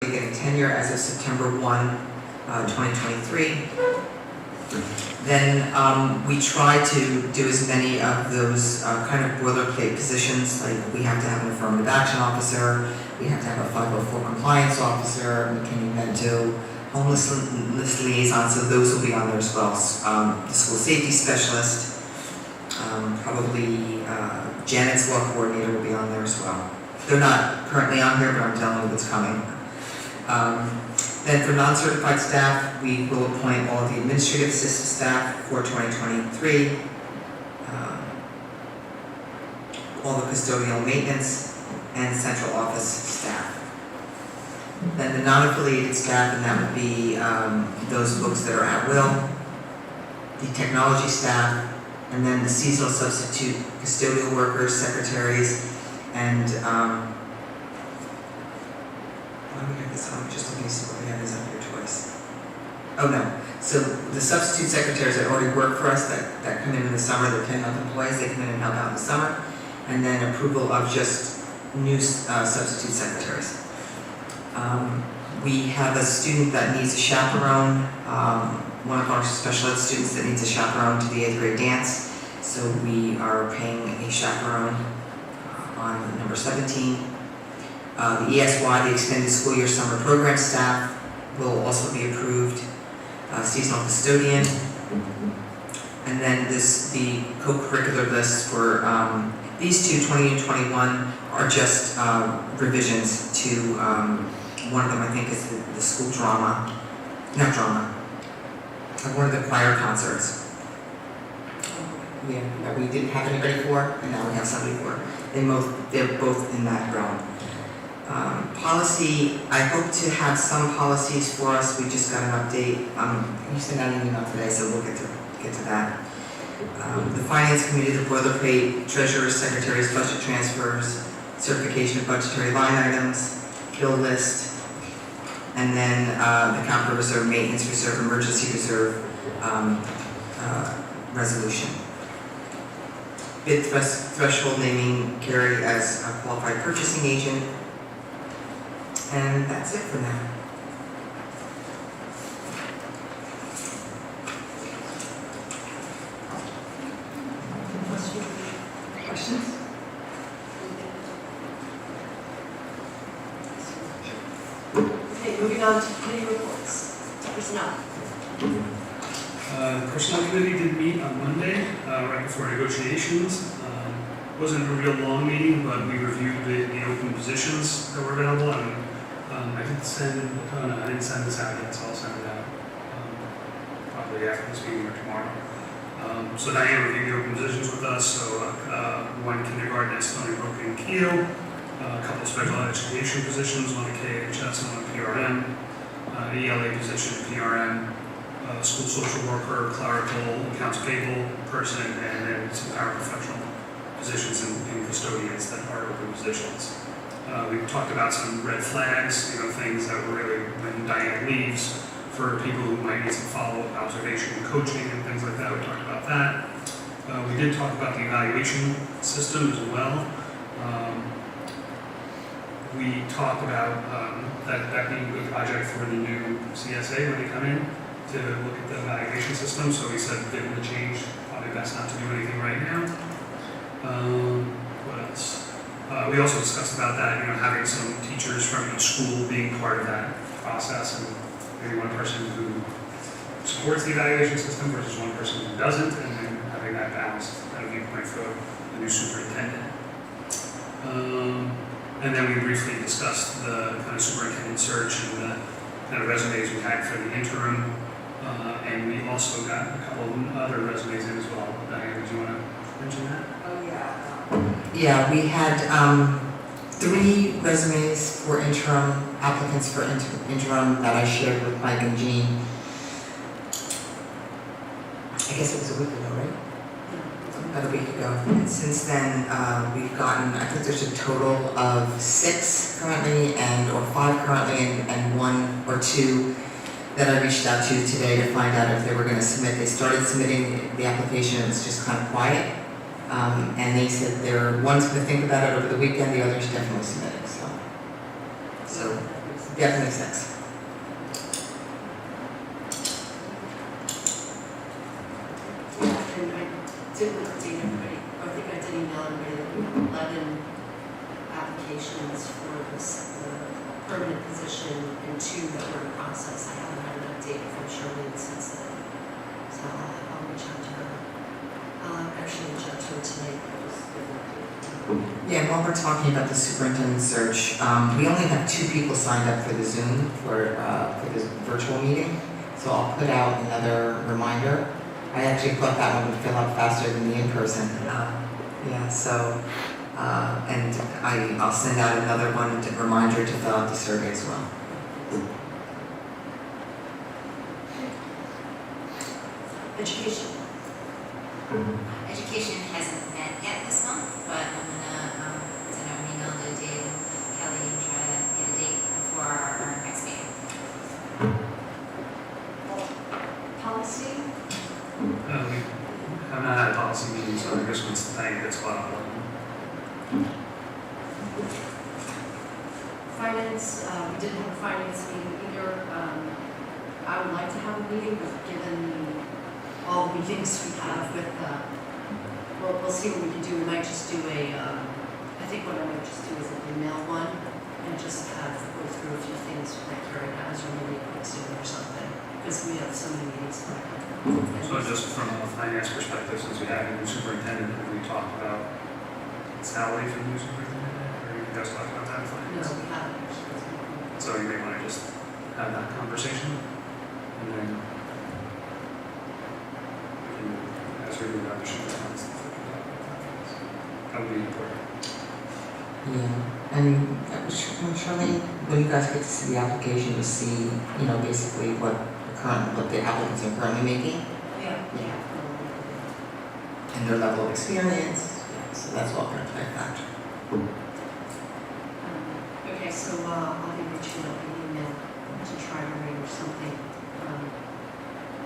beginning tenure as of September 1, 2023. Then we try to do as many of those kind of boilerplate positions, like we have to have an affirmative action officer, we have to have a 504 compliance officer, McKinney-Vento homelessness liaison, so those will be on there as well. The school safety specialist, probably Janet's law coordinator will be on there as well. They're not currently on here, but I'm telling you what's coming. Then for non-certified staff, we will appoint all of the administrative assistant staff for 2023, all the custodial maintenance, and central office staff. Then the non-affiliated staff, and that would be those folks that are at will, the technology staff, and then the seasonal substitute custodial workers, secretaries, and let me get this on, just looking to see what we have is up your choice. Oh no, so the substitute secretaries that already work for us that come in the summer, they're 10-month employees, they come in and help out in the summer, and then approval of just new substitute secretaries. We have a student that needs a chaperone, one of our special ed students that needs a chaperone to the 8th grade dance, so we are paying a chaperone on number 17. The ESY, the Extended School Year Summer Program staff, will also be approved. Seasonal custodian. And then the co-curricular list for these two, 20 and 21, are just revisions to, one of them I think is the school drama, not drama, one of the choir concerts. That we didn't have anybody for, and now we have somebody for. They're both in that realm. Policy, I hope to have some policies for us. We just got an update. You sent out an email today, so we'll get to that. The Finance Committee, the boilerplate, treasurers, secretaries, budget transfers, certification of budgetary line items, bill list, and then the capital reserve, maintenance reserve, emergency reserve resolution. Bid threshold naming Carrie as a qualified purchasing agent. And that's it for now. Questions? Okay, moving on to committee reports. Personnel. The Personnel Committee did meet on Monday, right before negotiations. Wasn't a real long meeting, but we reviewed the open positions that were available, and I didn't send this out yet, so I'll send it out probably after this meeting or tomorrow. So Diane reviewed the open positions with us, so one kindergarten at Stony Brook and Kiel, a couple of special education positions, one at KHS and one at PRM, ELA position at PRM, school social worker, clerical, accounts payable person, and then some paraprofessional positions and custodians that are open positions. We talked about some red flags, things that were really, when Diane leaves, for people who might need some follow-up observation and coaching and things like that. We talked about that. We did talk about the evaluation system as well. We talked about that being a good project for the new CSA when they come in to look at the evaluation system. So we said, given the change, probably best not to do anything right now. What else? We also discussed about that, having some teachers from each school being part of that process, and maybe one person who supports the evaluation system versus one person who doesn't, and then having that balanced at a viewpoint for the new superintendent. And then we briefly discussed the kind of superintendent search and the kind of resumes we had for the interim, and we also got a couple of other resumes in as well. Diane, did you want to mention that? Oh yeah. Yeah, we had 3 resumes for interim applicants for interim that I shared with Mike and Jean. I guess it was a week ago, right? About a week ago. And since then, we've gotten, I think there's a total of 6 currently, or 5 currently, and 1 or 2 that I reached out to today to find out if they were going to submit. They started submitting the application, it was just kind of quiet. And they said one's going to think about it over the weekend, the other's definitely submitting. So Yeah, that makes sense. Yeah, and I didn't update everybody, I think I did email everybody that we have 11 applications for this, the permanent position and 2 that were in process. I haven't had an update from Charlene since then, so I'll reach out to her. I'll actually reach out to her tonight, I'll just give an update. Yeah, while we're talking about the superintendent search, we only have 2 people signed up for the Zoom for this virtual meeting. So I'll put out another reminder. I actually thought that one would fill up faster than the in-person. Yeah, so, and I'll send out another one, reminder to fill out the survey as well. Education. Education hasn't met yet this month, but I'm gonna send out an email to Dave and Kelly and try to get a date before our next meeting. Policy. We have not had a policy meeting, so I guess once the thing gets caught up. Finance, we didn't have a finance meeting either. I would like to have a meeting, but given all the meetings we have with, we'll see what we can do. We might just do I think what I might just do is an email one and just go through a few things that Carrie has or maybe a quick Zoom or something, because we have so many meetings. So just from a finance perspective, since we have a new superintendent, have we talked about salary for the new superintendent? Or you guys talked about that in No, finance? we haven't. So you may want to just have that conversation, and then we can, as we move out, the superintendent's stuff, we can talk about that. That would be important. Yeah, and Charlene, when you guys get to see the application, you'll see, basically what the applicants are currently making. Yeah. And their level of experience. Yeah, so that's all going to play a factor. Okay, so I'll be reaching out an email to try to arrange something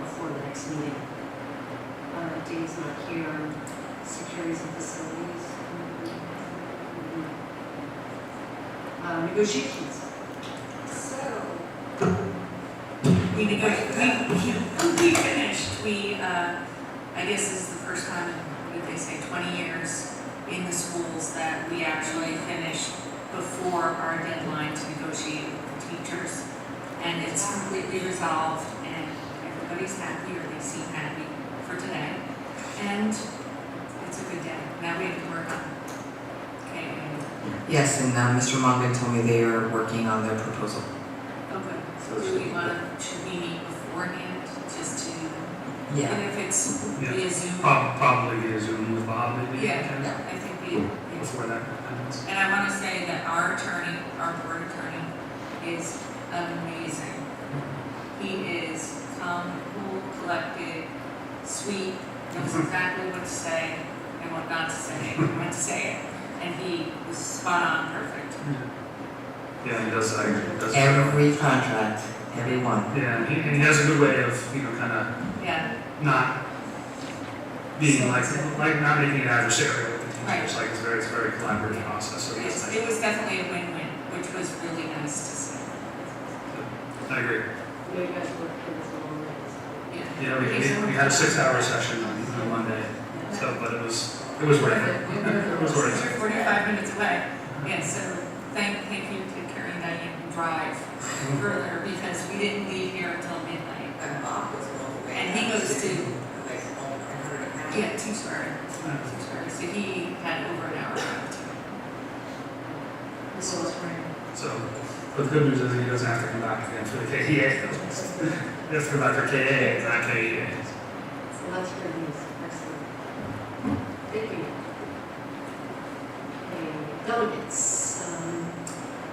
before the next meeting. Dave's not here, securities and facilities. Negotiations. So, we finished. I guess this is the first time in, what did they say, 20 years in the schools that we actually finished before our deadline to negotiate with the teachers. And it's completely resolved, and everybody's happy, or they seem happy for today. And it's a good day. Now we have to work on KA. Yes, and Mr. Mongan told me they are working on their proposal. Okay, so do we want to, should we meet beforehand, just to, Yeah. even if it's Yeah. via Zoom? Probably via Zoom with Bob, maybe. Yeah, I think we, Before that happens. and I want to say that our attorney, our board attorney, is amazing. He is calm, cool, collected, sweet, knows exactly what to say and what not to say, and when to say it. And he was spot on perfect. Yeah, he does. Every contract, every one. Yeah, and he has a good way of, kind of Yeah, not being like not making it adversarial with the teachers. Right. Like it's very collaborative process. So it's it was definitely a win-win, which was really nice to see. I agree. You guys work for this a long way. Yeah, we had a 6-hour session on Monday, so but it was worth it. It was worth it. We're 45 minutes away. Yeah, so thank you to Carrie and Diane who drive further, because we didn't leave here until midnight. And Bob was a little bit. And he goes to, Like, yeah, two-story. So he had over an hour drive. This was great. So, but the good news is he doesn't have to come back again for the KEA. He has to come back for KA, not KEA. So that's good news. Excellent. Thank you. Okay, delegates.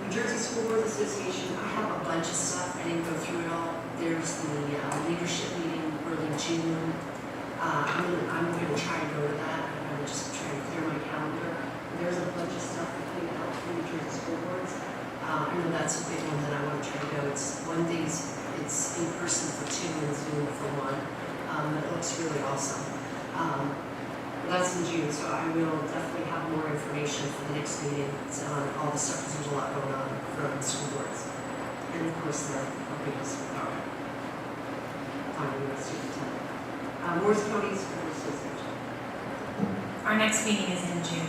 New Jersey School Board Association, I have a bunch of stuff. I didn't go through it all. There's the leadership meeting early June. I'm gonna try to go to that. I'm gonna just try to clear my calendar. There's a bunch of stuff to clean out for New Jersey School Boards. I know that's a big one that I want to try to go. It's one thing, it's in person for 2 and Zoom for 1. It looks really awesome. That's in June, so I will definitely have more information for the next meeting on all the stuff, because there's a lot going on from school boards. And and of course, the biggest power. Finding the superintendent. Morris County School Association. Our next meeting is in June.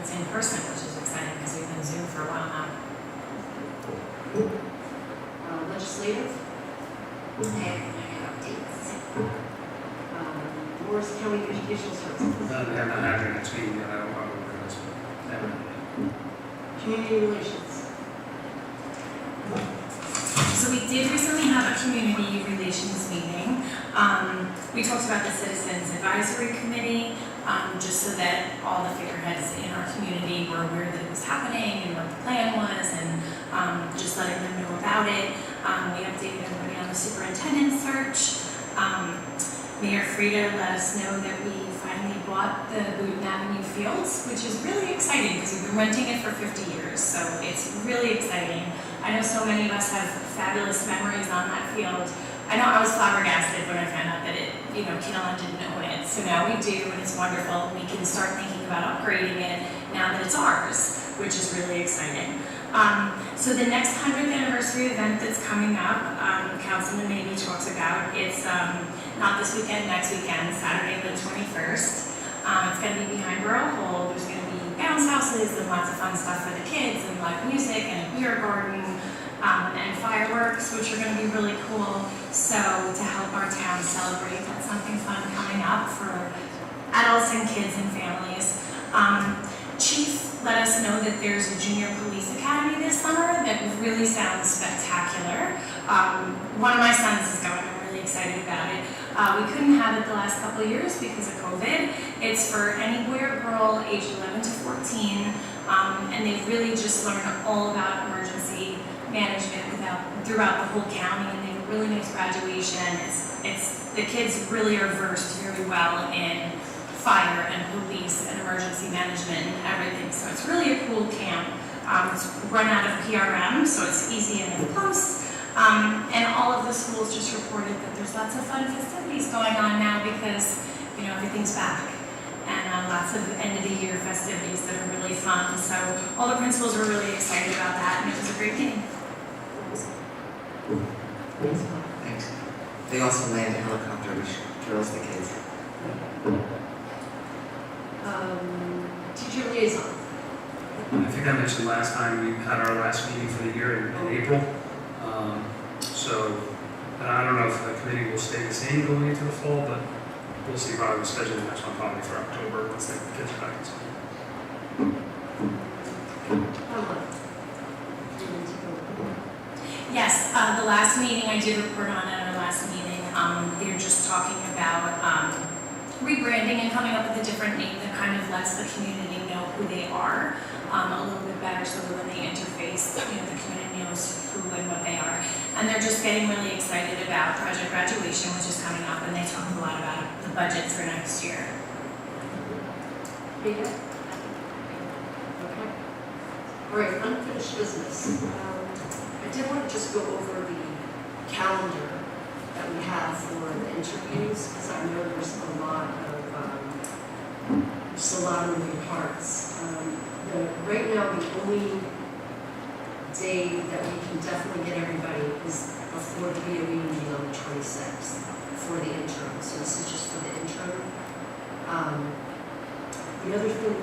It's in person, which is exciting because we've been Zoom for a while now. Legislative. I have no updates. Morris County Educational Services. They have not had their next meeting yet, I don't know what it is, but they haven't. Community Relations. So we did recently have a community relations meeting. We talked about the Citizens Advisory Committee, just so that all the figureheads in our community were aware that it was happening and what the plan was, and just letting them know about it. We updated everybody on the superintendent search. Mayor Frida let us know that we finally bought the Boonton Avenue Fields, which is really exciting because we've been renting it for 50 years, so it's really exciting. I know so many of us have fabulous memories on that field. I know I was flabbergasted when I found out that Keelan didn't own it, so now we do, and it's wonderful. We can start thinking about upgrading it now that it's ours, which is really exciting. So the next 100th anniversary event that's coming up, Councilman maybe talks about, it's not this weekend, next weekend, Saturday the 21st. It's going to be behind Borough Hall. There's going to be bounce houses and lots of fun stuff for the kids, and live music and a beer garden, and fireworks, which are going to be really cool. So to help our town celebrate, that's something fun coming up for adults and kids and families. Chief let us know that there's a junior police academy this summer that really sounds spectacular. One of my sons is going. I'm really excited about it. We couldn't have it the last couple of years because of COVID. It's for any boy or girl aged 11 to 14, and they really just learn all about emergency management throughout the whole county, and they have a really nice graduation. The kids really are versed very well in fire and police and emergency management and everything. So it's really a cool camp. It's run out of PRM, so it's easy and close. And all of the schools just reported that there's lots of fun festivities going on now because, everything's back. And lots of end of the year festivities that are really fun. So all the principals were really excited about that, and it was a great meeting. Thanks. They also land a helicopter, which drills the kids. Teacher liaison. I think I mentioned last time we had our last meeting for the year in April. So I don't know if the committee will stay the same going into the fall, but we'll see. Probably we'll schedule the next one probably for October once the kids are back in school. Yes, the last meeting I did report on at our last meeting, they're just talking about rebranding and coming up with a different name that kind of lets the community know who they are a little bit better, so that when they interface, the community knows who and what they are. And they're just getting really excited about Project Graduation, which is coming up, and they talked a lot about the budget for next year. Okay. All right, unfinished business. I did want to just go over the calendar that we have for the interviews, because I know there's a lot of moving parts. Right now, the only day that we can definitely get everybody is before the BOE meeting on the 26th for the interim. So this is just for the interim. The other thing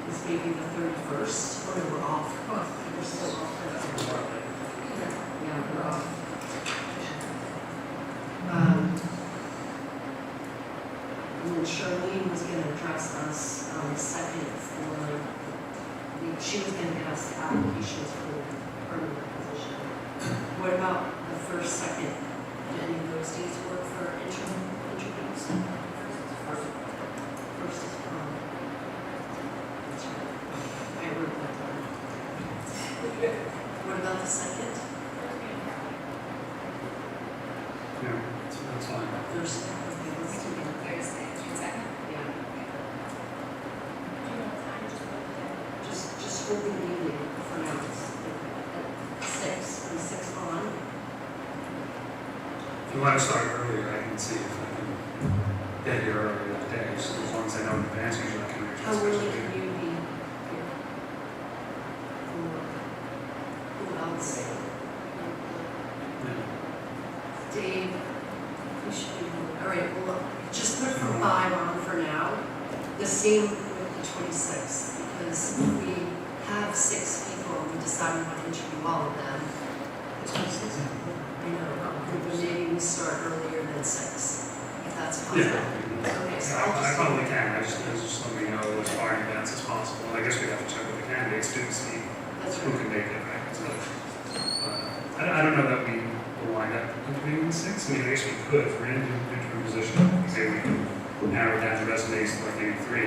is maybe the 31st, when we're off. We're still off. Yeah, we're off. And then Charlene was going to address us on the second for, she was going to get us the applications for the permanent position. What about the first, second? Do any of those days work for interim interviews? First is prom. That's right. I wrote that down. What about the second? Yeah, that's fine. Thursday. Okay, let's do that. Thursday, second. Yeah. Just hold the meeting for now. It's at 6, from 6 on. If you want to start earlier, I can see if I can get here earlier that day. So as long as I know in advance, usually I can reach. How early can you be here? Who else? Dave, we should be, all right, well, just put for 5 on for now. The same with the 26th, because if we have 6 people, we decide we want to interview all of them. I know, but maybe we start earlier than 6, if that's possible. Yeah. Okay, so I I'll just. probably can, I just let me know as far in advance as possible. I guess we have to check with the candidates too to see That's who right. can make it, right? So, I don't know that we will wind up interviewing 6. I mean, I guess we could, if we're in an interim position, say we can narrow down the resumes to like maybe 3.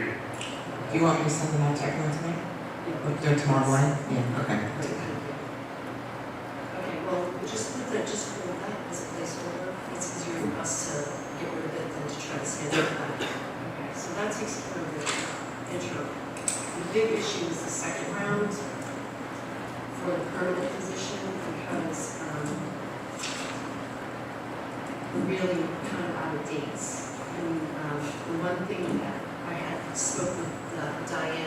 Do you want me to send them out to everyone tonight? Yeah. Or do it tomorrow morning? Yeah, okay. Okay, well, just put that, just hold that as a placeholder. It's easier for us to get rid of it than to try to schedule it back. Okay, so that takes care of the intro. The big issue is the second round for the permanent position because we're really kind of out of dates. And the one thing that I had spoke with Diane